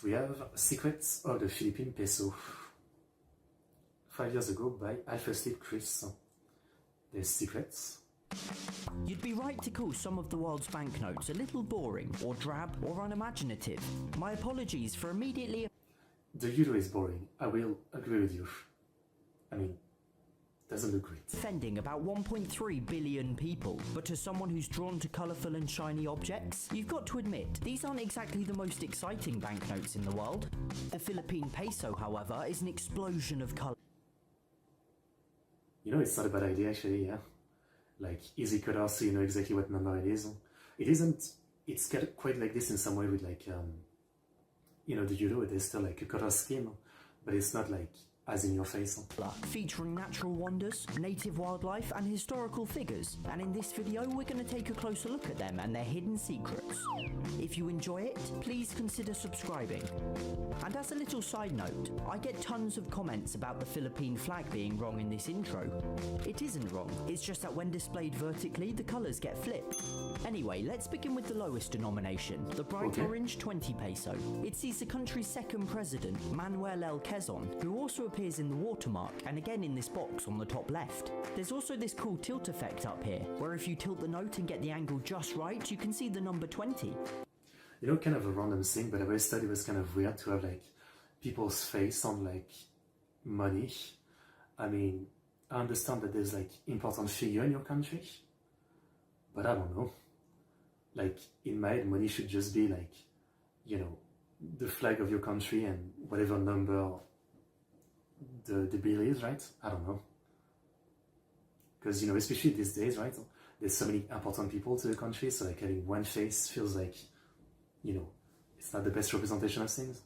We have Secrets of the Philippine Peso. 5 years ago by Alpha Sleep Chris. There's secrets. You'd be right to call some of the world's banknotes a little boring, or drab, or unimaginative. My apologies for immediately... The euro is boring, I will agree with you. I mean, doesn't look great. Offending about 1.3 billion people, but to someone who's drawn to colourful and shiny objects, you've got to admit, these aren't exactly the most exciting banknotes in the world. The Philippine peso, however, is an explosion of colour. You know, it's not a bad idea actually, yeah? Like, easy color so you know exactly what number it is. It isn't, it's quite like this in some way with like, you know, the euro, there's still like a color scheme, but it's not like as in your face. Featuring natural wonders, native wildlife and historical figures, and in this video we're going to take a closer look at them and their hidden secrets. If you enjoy it, please consider subscribing. And as a little side note, I get tons of comments about the Philippine flag being wrong in this intro. It isn't wrong, it's just that when displayed vertically the colours get flipped. Anyway, let's begin with the lowest denomination, the bright orange 20 peso. It sees the country's second president, Manuel L. Quezon, who also appears in the watermark and again in this box on the top left. There's also this cool tilt effect up here, where if you tilt the note and get the angle just right, you can see the number 20. You know, kind of a random thing, but I always thought it was kind of weird to have like people's face on like money. I mean, I understand that there's like important figure in your country, but I don't know. Like, in my head, money should just be like, you know, the flag of your country and whatever number the bill is, right? I don't know. Because, you know, especially these days, right? There's so many important people to the country, so like having one face feels like, you know, it's not the best representation of things.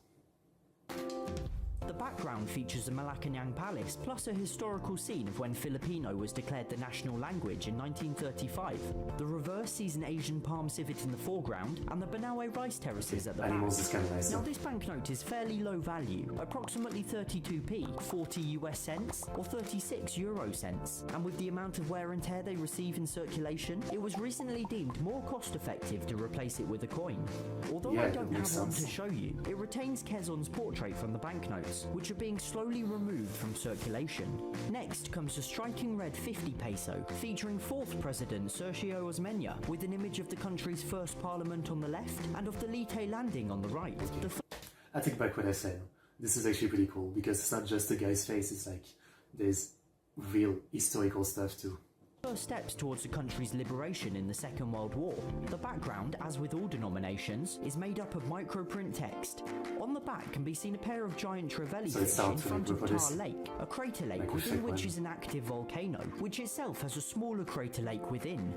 The background features the Malacanang Palace, plus a historical scene of when Filipino was declared the national language in 1935. The reverse sees an Asian palm civet in the foreground, and the Banawe rice terraces at the Animals back. is kind of nice. Now this banknote is fairly low value, approximately 32p, 40 US cents, or 36 Euro cents, and with the amount of wear and tear they receive in circulation, it was recently deemed more cost effective to replace it with a coin. Although I don't have one to show you, it retains Quezon's portrait from the banknotes, which are being slowly removed from circulation. Next comes the striking red 50 peso, featuring 4th President Sergio Osmeña, with an image of the country's first parliament on the left and of the Leyte landing on the right. I take back what I said. This is actually pretty cool, because it's not just the guy's face, it's like, there's real historical stuff too. First steps towards the country's liberation in the Second World War. The background, as with all denominations, is made up of microprint text. On the back can be seen a pair of giant trevally fish in front of Tar Lake, a crater lake within which is an active volcano, which itself has a smaller crater lake within.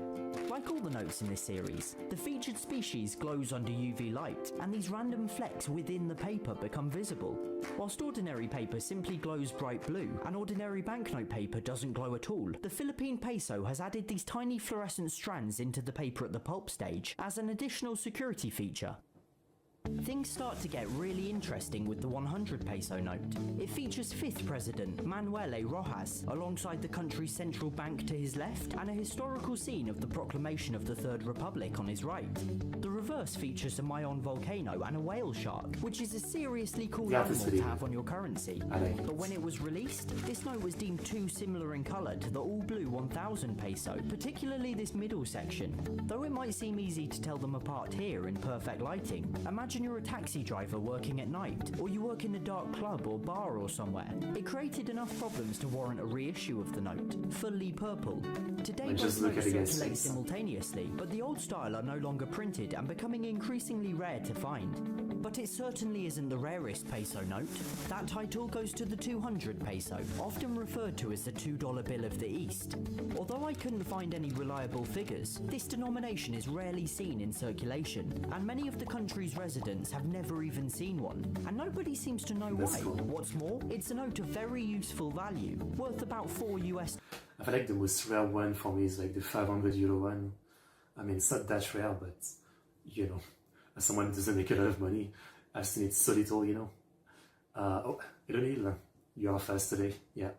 Like all the notes in this series, the featured species glows under UV light, and these random flecks within the paper become visible. Whilst ordinary paper simply glows bright blue, and ordinary banknote paper doesn't glow at all, the Philippine peso has added these tiny fluorescent strands into the paper at the pulp stage as an additional security feature. Things start to get really interesting with the 100 peso note. It features 5th President Manuel A. Rojas alongside the country's central bank to his left and a historical scene of the proclamation of the Third Republic on his right. The reverse features a Mayon volcano and a whale shark, which is a seriously cool animal to have on your currency. But when it was released, this note was deemed too similar in colour to the all-blue 1000 peso, particularly this middle section. Though it might seem easy to tell them apart here in perfect lighting, imagine you're a taxi driver working at night, or you work in a dark club or bar or somewhere. It created enough problems to warrant a reissue of the note, fully purple. Today both notes circulate simultaneously, but the old style are no longer printed and becoming increasingly rare to find. But it certainly isn't the rarest peso note. That title goes to the 200 peso, often referred to as the $2 bill of the East. Although I couldn't find any reliable figures, this denomination is rarely seen in circulation, and many of the country's residents have never even seen one, and nobody seems to know why. What's more, it's a note of very useful value, worth about 4 US. I feel like the most rare one for me is like the 500 euro one. I mean, it's not that rare, but, you know, as someone who doesn't make a lot of money, I've seen it so little, you know. Oh, Elonil, you are fast today. Yeah,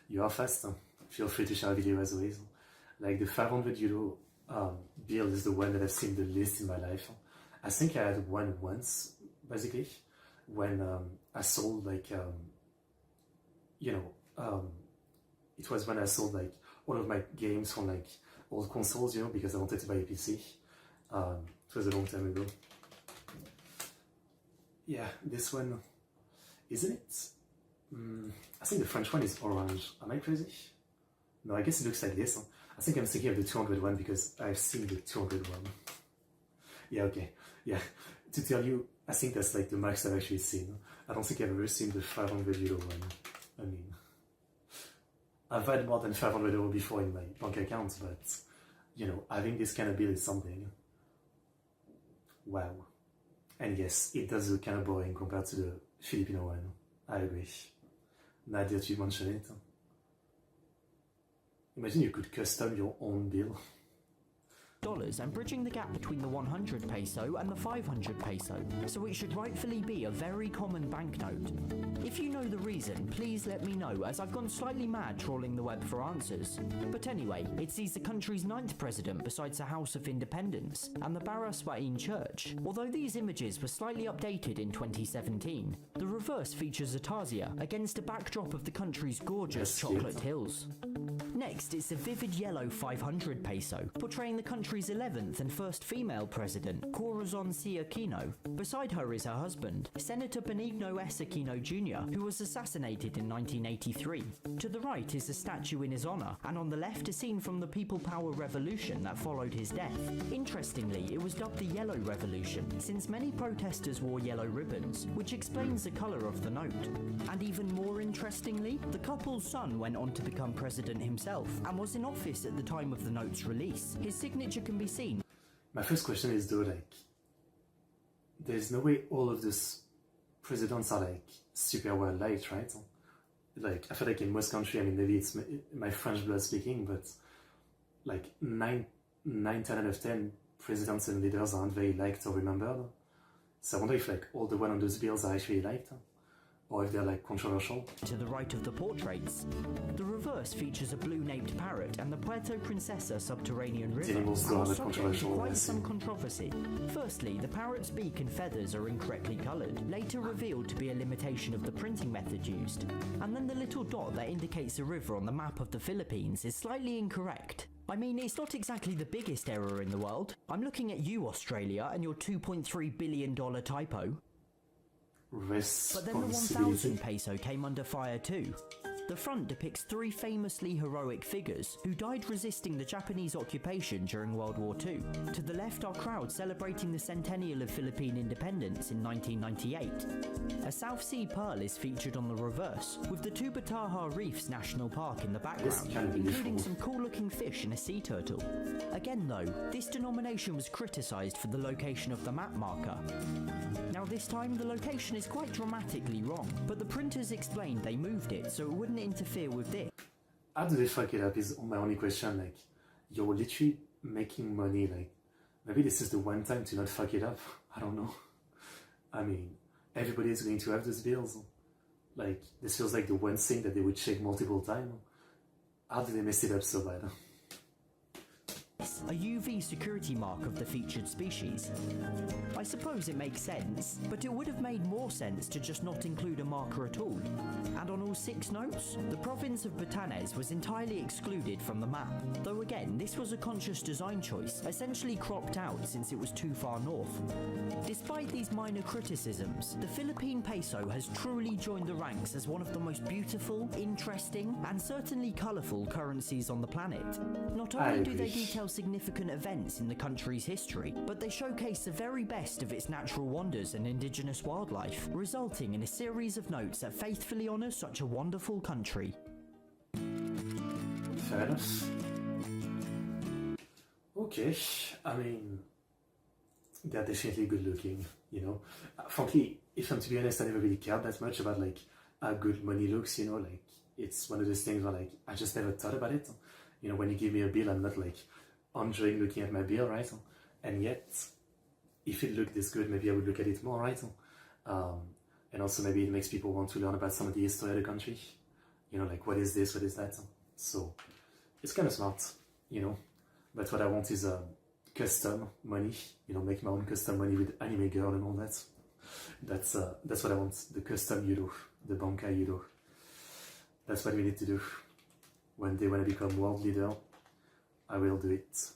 you are fast. Feel free to share a video as always. Like the 500 euro bill is the one that I've seen the least in my life. I think I had one once, basically, when I sold like it was when I sold like all of my games from like old consoles, because I wanted to buy a PC. It was a long time ago. Yeah, this one, isn't it? I think the French one is orange. Am I crazy? No, I guess it looks like this. I think I'm thinking of the 200 one because I've seen the 200 one. Yeah, okay. Yeah, to tell you, I think that's like the max I've actually seen. I don't think I've ever seen the 500 euro one. I mean, I've had more than 500 euro before in my bank account, but, I think this kind of bill is something. Wow. And yes, it does look kind of boring compared to the Filipino one. I agree. Now that you mention it. Imagine you could custom your own bill. And bridging the gap between the 100 peso and the 500 peso, so it should rightfully be a very common banknote. If you know the reason, please let me know, as I've gone slightly mad trawling the web for answers. But anyway, it sees the country's 9th president besides the House of Independence and the Baraswain Church. Although these images were slightly updated in 2017, the reverse features Atasia against a backdrop of the country's gorgeous chocolate hills. Next, it's a vivid yellow 500 peso, portraying the country's 11th and first female president, Corazon C. Aquino. Beside her is her husband, Senator Benigno S. Aquino Jr., who was assassinated in 1983. To the right is a statue in his honor, and on the left a scene from the People Power Revolution that followed his death. Interestingly, it was dubbed the Yellow Revolution, since many protesters wore yellow ribbons, which explains the color of the note. And even more interestingly, the couple's son went on to become president himself, and was in office at the time of the note's release. His signature can be seen. My first question is though, like, there's no way all of these presidents are like super well liked, right? Like, I feel like in most countries, I mean, maybe it's my French blood speaking, but like 9, 10 out of 10 presidents and leaders aren't very liked or remembered. So I wonder if like all the ones on those bills are actually liked, or if they're like controversial. To the right of the portraits, the reverse features a blue-naped parrot and the Puerto Princesa subterranean river, and was subject to quite some controversy. Firstly, the parrot's beak and feathers are incorrectly coloured, later revealed to be a limitation of the printing method used. And then the little dot that indicates a river on the map of the Philippines is slightly incorrect. I mean, it's not exactly the biggest error in the world. I'm looking at you, Australia, and your $2.3 billion typo. But then the 1000 peso came under fire too. The front depicts 3 famously heroic figures who died resisting the Japanese occupation during World War II. To the left are crowds celebrating the centennial of Philippine independence in 1998. A South Sea pearl is featured on the reverse, with the two Bataha Reefs National Park in the background, including some cool-looking fish and a sea turtle. Again though, this denomination was criticised for the location of the map marker. Now this time the location is quite dramatically wrong, but the printers explained they moved it so it wouldn't interfere with this. How do they fuck it up is my only question. Like, you're literally making money, like, maybe this is the one time to not fuck it up. I don't know. I mean, everybody is going to have those bills. Like, this feels like the one thing that they would check multiple times. How do they mess it up so bad? A UV security mark of the featured species. I suppose it makes sense, but it would have made more sense to just not include a marker at all. And on all 6 notes, the province of Batanes was entirely excluded from the map, though again this was a conscious design choice, essentially cropped out since it was too far north. Despite these minor criticisms, the Philippine peso has truly joined the ranks as one of the most beautiful, interesting, and certainly colourful currencies on the planet. Not only do they detail significant events in the country's history, but they showcase the very best of its natural wonders and indigenous wildlife, resulting in a series of notes that faithfully honour such a wonderful country. Fair enough. Okay, I mean, they're definitely good looking, you know. Frankly, if I'm to be honest, I never really cared that much about like how good money looks, you know, like it's one of those things where like I just never thought about it. You know, when you give me a bill, I'm not like enjoying looking at my bill, right? And yet, if it looked this good, maybe I would look at it more, right? And also maybe it makes people want to learn about some of the history of the country. You know, like what is this, what is that? So it's kind of smart, you know. But what I want is custom money, you know, make my own custom money with anime girl and all that. That's what I want. The custom euro, the Bankai euro. That's what we need to do. When they want to become world leader, I will do it.